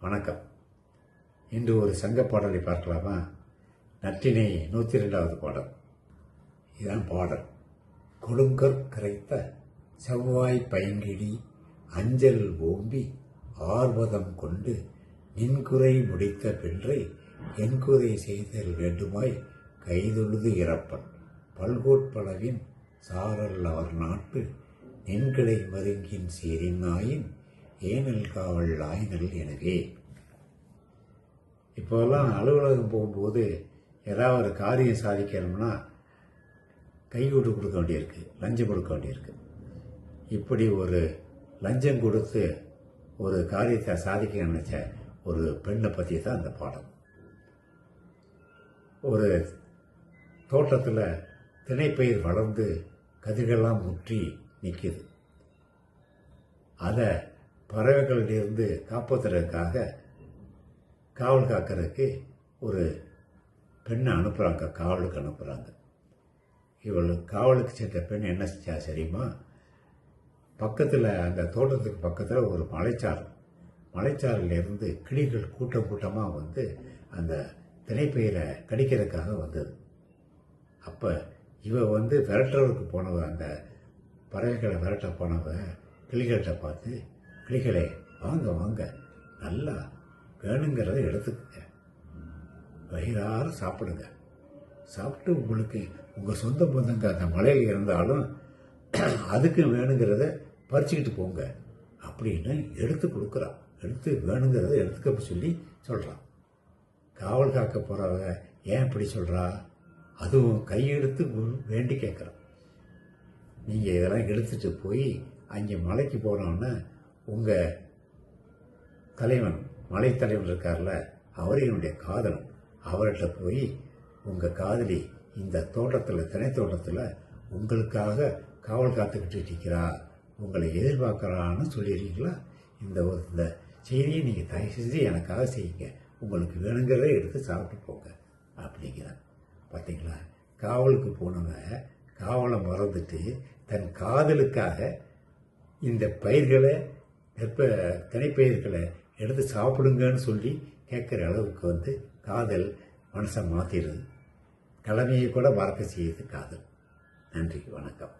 வணக்கம். இன்று ஒரு சங்க பாடலை பார்க்கலாமா? நற்றினை 102வது பாடல். இதுதான் பாடல். கொடுங்கற் கரைத்த செவ்வாய் பைங்கிழி அஞ்சல் ஓம்பி ஆர்வதம் கொண்டு நின்குறை முடித்த பின்றை என்குறை செய்தல் வேண்டுமாய் கைதொழுது இறப்பன் பல்கோட்பளவின் சாரல் அவர் நாட்டு நின்கிளை மருங்கின் சீரின் ஆயின் ஏனல் காவல் ஆயினல். எனவே இப்போல்லாம் அலுவலகம் போகும்போது ஏதாவது ஒரு காரியம் சாதிக்கணும்னா கையூட்டு கொடுக்க வேண்டியிருக்கு, லஞ்சம் கொடுக்க வேண்டியிருக்கு. இப்படி ஒரு லஞ்சம் கொடுத்து ஒரு காரியத்தை சாதிக்க நினைச்ச ஒரு பெண்ணை பற்றி தான் அந்த பாடம். ஒரு தோட்டத்தில் திணைப்பயிர் வளர்ந்து கதிர்களெல்லாம் முற்றி நிற்கிது. அதை பறவைகளிலிருந்து காப்பாற்றுறதுக்காக காவல் காக்கிறதுக்கு ஒரு பெண்ணை அனுப்புகிறாங்க, காவலுக்கு அனுப்புகிறாங்க. இவள் காவலுக்கு சென்ற பெண் என்ன செஞ்சா சரியுமா? பக்கத்தில் அந்த தோட்டத்துக்கு பக்கத்தில் ஒரு மலைச்சாரிலிருந்து கிளிகள் கூட்டம் கூட்டமாக வந்து அந்த திணைப்பயிரை கடிக்கிறதுக்காக வந்தது. அப்போ இவ வந்து விரட்டுறதுக்கு போனவ, அந்த பறவைகளை விரட்ட போனவ கிளிகள்கிட்ட பார்த்து, கிளிகளே வாங்க வாங்க, நல்லா வேணுங்கிறத எடுத்துக்கங்க, வயிறார சாப்பிடுங்க, சாப்பிட்டு உங்களுக்கு உங்கள் சொந்த பந்தங்க அந்த மலையில் இருந்தாலும் அதுக்கு வேணுங்கிறத பறிச்சுக்கிட்டு போங்க அப்படின்னு எடுத்து கொடுக்குறான். எடுத்து வேணுங்கிறத எடுத்துக்க சொல்லி சொல்கிறான். காவல் காக்க போகிறவங்க ஏன் இப்படி சொல்கிறா? அதுவும் கையெடுத்து வேண்டி கேட்குறான். நீங்கள் இதெல்லாம் எடுத்துகிட்டு போய் அங்கே மலைக்கு போனோன்னா உங்கள் தலைவன், மலைத்தலைவன் இருக்கார்ல, அவர் என்னுடைய காதலன், அவர்கிட்ட போய் உங்கள் காதலி இந்த தோட்டத்தில், திணை தோட்டத்தில் உங்களுக்காக காவல் காத்துக்கிட்டு இருக்கிறா, உங்களை எதிர்பார்க்குறான்னு சொல்லிடுறீங்களா? இந்த செய்தியை நீங்கள் தயவு செஞ்சு எனக்காக செய்யுங்க, உங்களுக்கு வேணுங்கிறத எடுத்து சாப்பிட்டு போங்க அப்படிங்கிறான். பார்த்தீங்களா? காவலுக்கு போனவன் காவலை மறந்துட்டு தன் காதலுக்காக இந்த பயிர்களை, திணைப்பயிர்களை எடுத்து சாப்பிடுங்கன்னு சொல்லி கேட்குற அளவுக்கு வந்து காதல் மனசை மாற்றிடுது. கடமையை கூட மறக்க செய்யுது காதல். நன்றி, வணக்கம்.